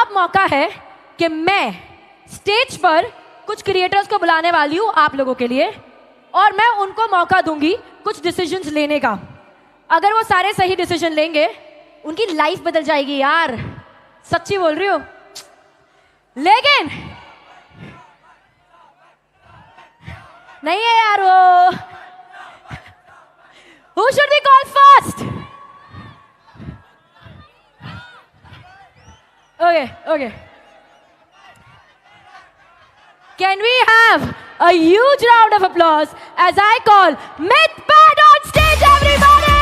अब मौका है कि मैं स्टेज पर कुछ क्रिएटर्स को बुलाने वाली हूँ आप लोगों के लिए, और मैं उनको मौका दूंगी कुछ डिसीजंस लेने का। अगर वो सारे सही डिसीजन लेंगे, उनकी लाइफ बदल जाएगी यार, सच्ची बोल रही हूँ। लेकिन नहीं है यार वो। Who should we call first? Okay. Can we have a huge round of applause as I call Mithpad on stage, everybody!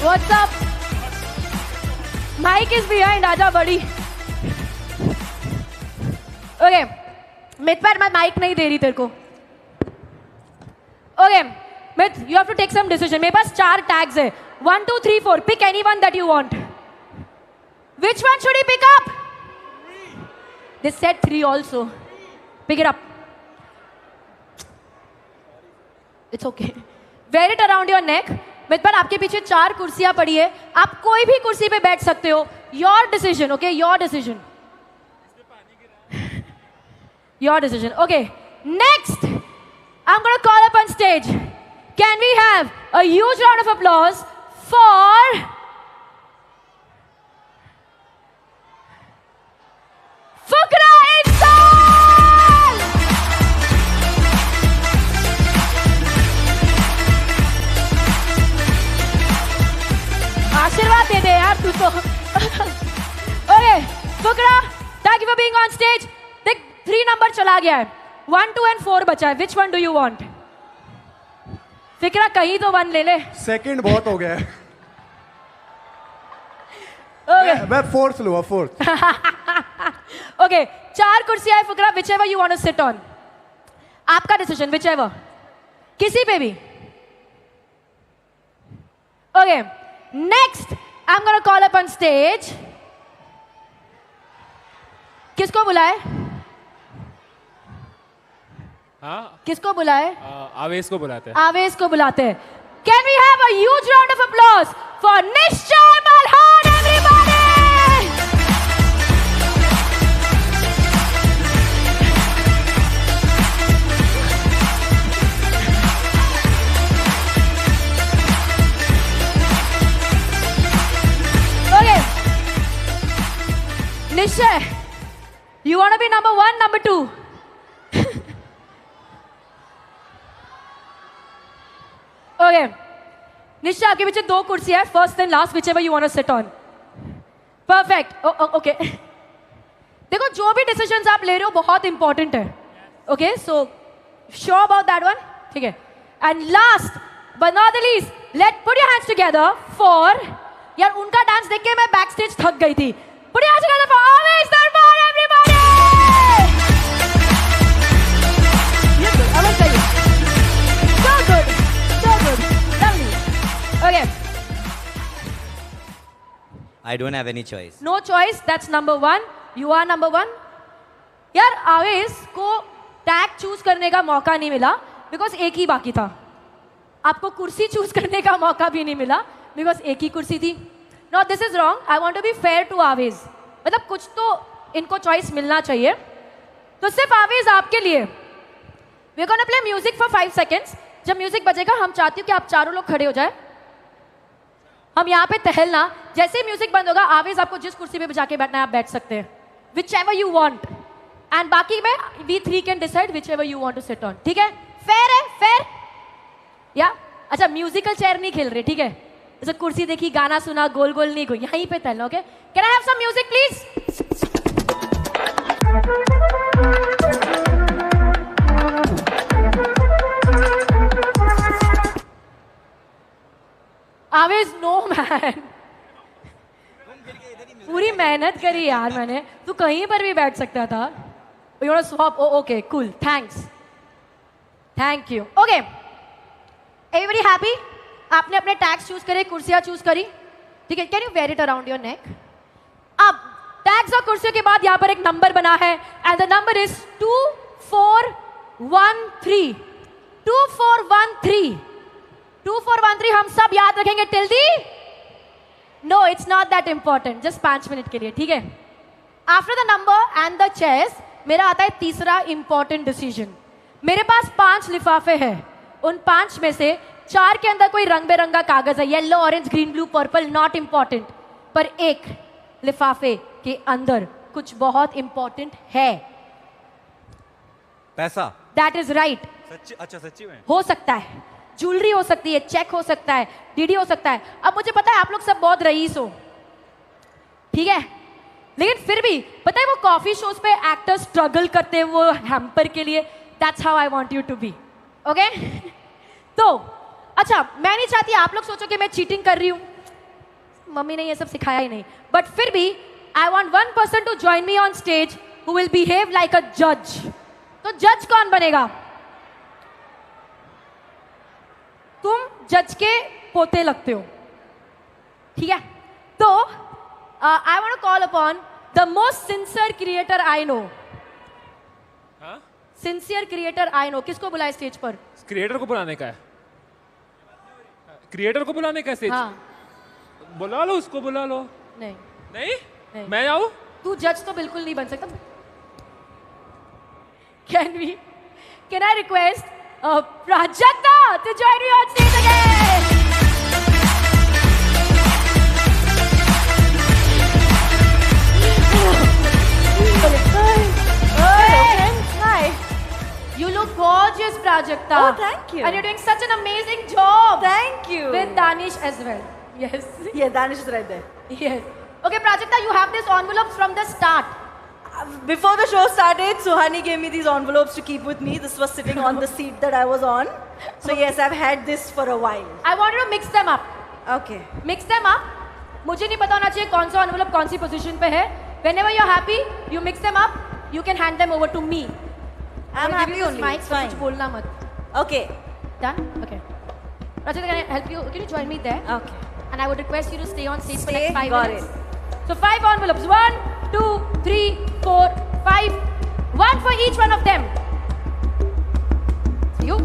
What's up? Mic is behind, आजा बड़ी। Okay, Mithpad मैं mic नहीं दे रही तेरे को। Okay, Mith, you have to take some decision. मेरे पास 4 tags है, 1, 2, 3, 4. Pick anyone that you want. Which one should he pick up? 3. They said 3 also. Pick it up. It's okay. Wear it around your neck. Mithpad, आपके पीछे 4 कुर्सियां पड़ी है, आप कोई भी कुर्सी पे बैठ सकते हो। Your decision, okay? Your decision. Your decision. Okay. Next, I'm gonna call up on stage. Can we have a huge round of applause for Fuqra Insan! आशीर्वाद दे दे यार तू तो। Okay, Fuqra, thank you for being on stage. देख 3 number चला गया है, 1, 2 and 4 बचा है। Which one do you want? फिक्रा कहीं तो 1 ले ले। सेकंड बहुत हो गया है। Okay. मैं फोर्थ लूँगा, फोर्थ। Okay, 4 कुर्सियां है फुकरा, whichever you want to sit on. आपका डिसीजन, whichever. किसी पे भी। Okay, next I'm gonna call up on stage. किसको बुलाए? हाँ, किसको बुलाए? आवेश को बुलाते हैं। आवेश को बुलाते हैं। Can we have a huge round of applause for Nishchay Malhan, everybody? Okay. Nishchay, you want to be number 1, number 2? Okay. निश्चय आपके पीछे 2 कुर्सियां है, first and last, whichever you want to sit on. Perfect. Okay. देखो जो भी decisions आप ले रहे हो बहुत इंपॉर्टेंट है. Okay, so sure about that one? ठीक है. And last but not the least, put your hands together for, यार उनका डांस देख के मैं बैक स्टेज थक गई थी. Put your hands together for Aवेश दरबार, everybody! Yes, sir. Aवेश चाहिए. So good. Lovely. Okay. I don't have any choice. No choice. That's number 1. You are number 1. यार आवेश को टैग चूज करने का मौका नहीं मिला बिकॉज एक ही बाकी था. आपको कुर्सी चूज करने का मौका भी नहीं मिला बिकॉज एक ही कुर्सी थी. No, this is wrong. I want to be fair to Avesh. मतलब कुछ तो इनको चॉइस मिलना चाहिए. तो सिर्फ आवेश आपके लिए we are gonna play music for 5 seconds. जब म्यूजिक बजेगा हम चाहती हूँ कि आप चारों लोग खड़े हो जाए. हम यहाँ पे टहलना. जैसे ही म्यूजिक बंद होगा आवेश आपको जिस कुर्सी पे जाके बैठना है आप बैठ सकते हैं. whichever you want. एंड बाकी में we 3 can decide whichever you want to sit on. ठीक है? फेयर है? फेयर? या अच्छा म्यूजिकल चेयर नहीं खेल रहे, ठीक है? जैसे कुर्सी देखी, गाना सुना, गोल गोल नहीं गई, यहीं पे टहलना. Okay, can I have some music please? Avesh no man, पूरी मेहनत करी यार मैंने. तू कहीं पर भी बैठ सकता था. You want to swap? Okay cool, thanks, thank you. Okay, everybody happy? आपने अपने टैग्स चूज करे, कुर्सियां चूज करी, ठीक है? Can you wear it around your neck? अब टैग्स और कुर्सियों के बाद यहाँ पर एक नंबर बना है एंड द नंबर इज 2, 4, 1 3 2 4 1 3 2 4 1 3 हम सब याद रखेंगे till the no it's not that important just 5 minute के लिए ठीक है after the number and the chess मेरा आता है तीसरा इंपॉर्टेंट डिसीजन मेरे पास 5 लिफाफे हैं उन 5 में से 4 के अंदर कोई रंग बेरंगा कागज है yellow orange green blue purple not important पर एक लिफाफे के अंदर कुछ बहुत इंपॉर्टेंट है पैसा दैट इज राइट सच्ची अच्छा सच्ची में हो सकता है ज्वेलरी हो सकती है चेक हो सकता है डीडी हो सकता है अब मुझे पता है आप लोग सब बहुत रईस हो ठीक है लेकिन फिर भी पता है वो कॉफी शोज पे एक्टर्स स्ट्रगल करते हैं वो हैम्पर के लिए that's how I want you to be okay तो अच्छा मैं नहीं चाहती आप लोग सोचो कि मैं चीटिंग कर रही हूँ मम्मी ने ये सब सिखाया ही नहीं बट फिर भी I want 1 person to join me on stage who will behave like a जज तो जज कौन बनेगा तुम जज के पोते लगते हो ठीक है तो I want to call upon the most sincere creator I know sincere creator I know किसको बुलाए स्टेज पर क्रिएटर को बुलाने का है क्रिएटर को बुलाने का स्टेज हाँ बुला लो उसको बुला लो नहीं नहीं मैं आऊँ तू जज तो बिल्कुल नहीं बन सकता can I request Prajakta to join me on stage again You look gorgeous, Prajakta. Oh, thank you. And you're doing such an amazing job. Thank you. With Danish as well. Yes. Yeah, Danish is right there. Yes. Okay, Prajakta, you have these envelopes from the start. Before the show started, Suhani gave me these envelopes to keep with me. This was sitting on the seat that I was on. So yes, I've had this for a while. I wanted to mix them up. Okay. Mix them up. मुझे नहीं पता होना चाहिए कौन सा envelope कौन सी position पे है. Whenever you're happy, you mix them up. You can hand them over to me. I'm I'll give happy you this only. mic, It's so fine. कुछ बोलना मत. Okay. Done? Okay. Prajakta, can I help you? Can you join me there? Okay. And I would request you to stay on stage for Stay, like 5 got minutes. So 5 envelopes. 1, 2, 3, 4, 5. 1 for each one of them. You?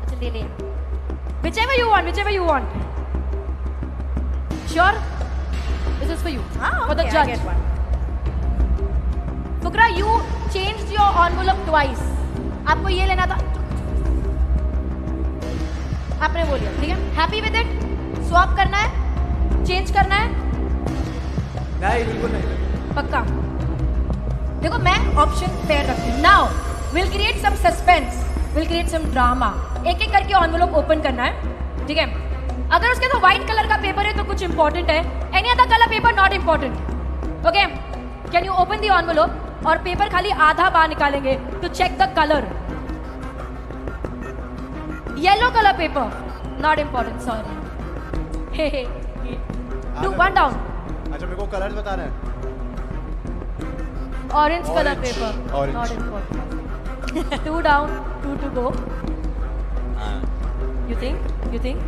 अच्छा ले ले. Whichever you want. Whichever you want. Sure? This is for you. Ah, okay. For the I judge. get one. Fukrey, you changed your envelope twice. आपको ये लेना था. आपने बोल दिया, ठीक है? Happy with it? Swap करना है? Change करना है? नहीं बिल्कुल नहीं पक्का. देखो मैं ऑप्शन पेयर रखती हूँ. Now we'll create some suspense. We'll create some drama. एक एक करके envelope open करना है, ठीक है? अगर उसके तो white color का पेपर है तो कुछ important है. Any other color paper not important. Okay? Can you open the envelope? और पेपर खाली आधा बाहर निकालेंगे to check the color. Yellow color paper not important. Sorry. Hey. Do 1 down. अच्छा मेरे को कलर बताना है Orange color Orange. paper. Orange. Not important. 2 down, 2 to go. You think?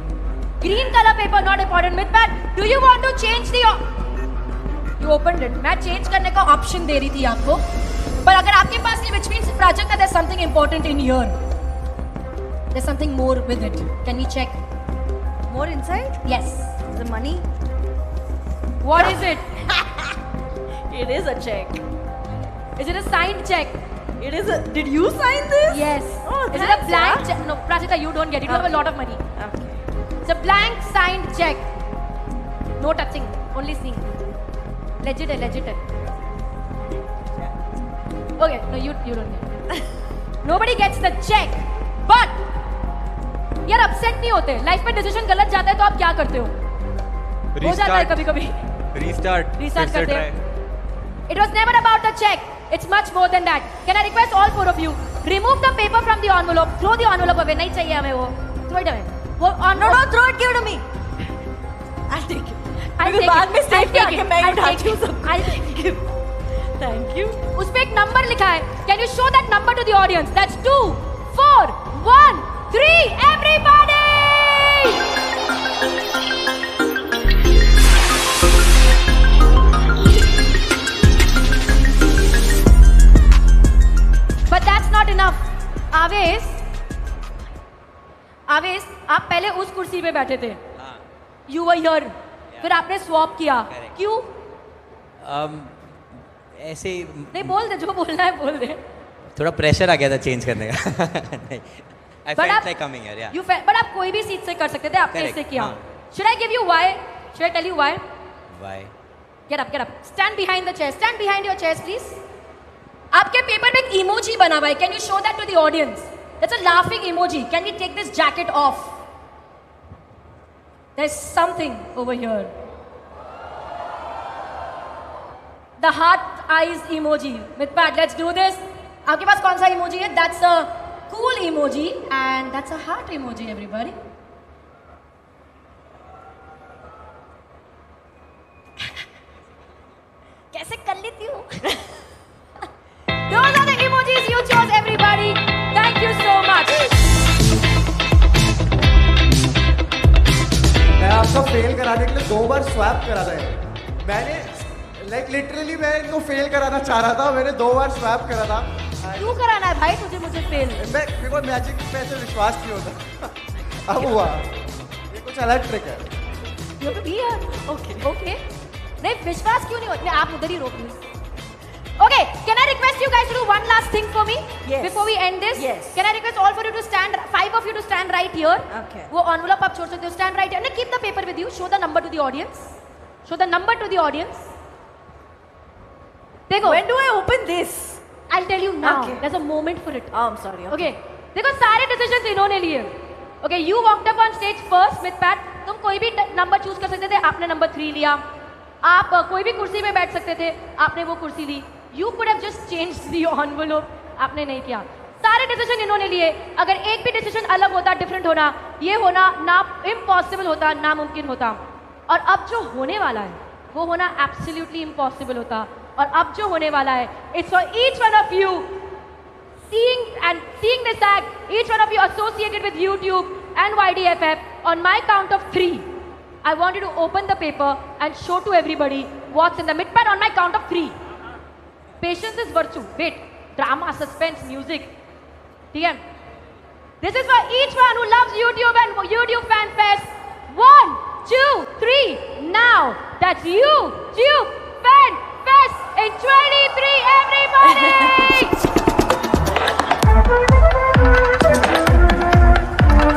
Green color paper not important. Mithpat, do you want to change the? You opened it. मैं change करने का option दे रही थी आपको. पर अगर आपके पास नहीं, which means Prajakta, there's something important in here. There's something more with it. Can we check? More inside? Yes. The money? What is it? It is a check. Is it a signed check? It is a. Did you sign this? Yes. Oh, Is it a thanks, blank yeah. check? No, Prajakta, you don't get it. You have a lot of money. Okay. It's a blank signed check. No touching. Only seeing. Legit है. Okay, no, you don't get it. Nobody gets the check. But यार upset नहीं होते. Life में decision गलत जाता है तो आप क्या करते हो? हो जाता है कभी-कभी. Restart करते हैं. It was never about the check. It's much more than that. Can I request all 4 of you remove the paper from the envelope? Throw the envelope away. नहीं चाहिए हमें वो. Throw it away. वो No, throw it. Give it to me. I'll take it. I'll बाद में take stage पे it. आके मैं I'll उठाती take हूँ it. सब. I'll take it. Thank you. उस पे एक नंबर लिखा है. Can you show that number to the audience? That's 2, 4, 1, 3. Everybody! Enough. आवेश, आवेश, आप पहले उस कुर्सी पे बैठे थे। हाँ यू वर हियर, फिर आपने स्वैप किया। Correct. क्यों? ऐसे ही नहीं, बोल दे, जो बोलना है बोल दे। थोड़ा प्रेशर आ गया था चेंज करने का नहीं आई But फेल्ट आप- लाइक कमिंग हियर या You felt, but आप कोई भी सीट से कर सकते थे, आपने Correct, इससे किया। हाँ। Should I give you why? Should I tell you why? Why Get up, get up. Stand behind the chair. Stand behind your chairs, please. आपके पेपर में एक इमोजी बना हुआ है. Can you show that to the audience? That's a laughing emoji. Can we take this jacket off? There's something over here. The heart eyes emoji. Mitpat, let's do this. आपके पास कौन सा emoji है? That's a cool emoji and that's a heart emoji, everybody. कैसे कर लेती हूँ? Those are the emojis you chose, everybody. Thank you so much. मैं आपको फेल कराने के लिए 2 बार स्वैप करा था ये। मैंने लाइक लिटरली मैं इनको फेल कराना चाह रहा था, मैंने 2 बार स्वैप करा था। क्यों कराना है भाई तुझे मुझे फेल? मैं मेरे को मैजिक पे ऐसे विश्वास नहीं होता अब हुआ। ये कुछ अलग ट्रिक है। You have to be here. Okay. Okay. नहीं, विश्वास क्यों नहीं होता? नहीं, आप उधर ही रोक लीजिए। Okay, can I request you guys to do one last thing for me? Yes. Before we end this? Yes. Can I request all for you to stand, 5 of you to stand right here? Okay. वो envelope आप छोड़ सकते हो, stand right here. No, keep the paper with you. Show the number to the audience. Show the number to the audience. देखो, When do I open this? I'll tell you now. Okay. There's a moment for it. Oh, I'm sorry. Okay. देखो सारे decisions इन्होंने लिए। Okay, you walked up on stage first, Smith Pat. तुम कोई भी number choose कर सकते थे, आपने नंबर 3 लिया। आप कोई भी कुर्सी पे बैठ सकते थे, आपने वो कुर्सी ली। You could have just changed the envelope. आपने नहीं किया। सारे डिसीजन इन्होंने लिए। अगर एक भी डिसीजन अलग होता, डिफरेंट होना, ये होना ना इम्पॉसिबल होता, नामुमकिन होता। और अब जो होने वाला है, वो होना एब्सोल्युटली इम्पॉसिबल होता। और अब जो होने वाला है, it's for each one of you seeing this act, each one of you associated with YouTube and YDFF, on my count of 3, I want you to open the paper and show to everybody what's in the midpad on my count of 3. Patience is virtue. Wait, drama, suspense, music. ठीक है? This is for each one who loves YouTube and YouTube Fan Fest. 1, 2, 3. Now that's YouTube Fan Fest in 23. Everybody.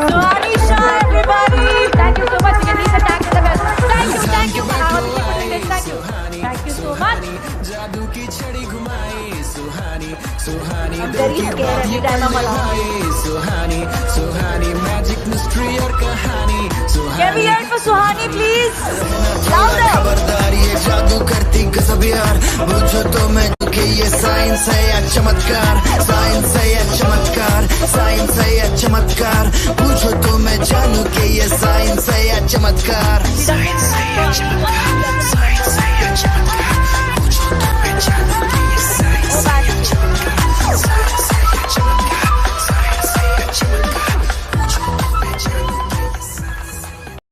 Suhani Shah, everybody. Thank you so much. You can leave the tag in the bell. Thank you for having me for this. Thank you. Thank you so much. I'm very scared every time I'm alone. Can we hear it for Suhani, please? Louder. खबरदार ये जादू करती गजब यार, बुझो तो मैं कि ये साइंस है या चमत्कार, साइंस है या चमत्कार, साइंस है या चमत्कार, बुझो तो मैं जानू कि ये साइंस है या चमत्कार, साइंस है या चमत्कार।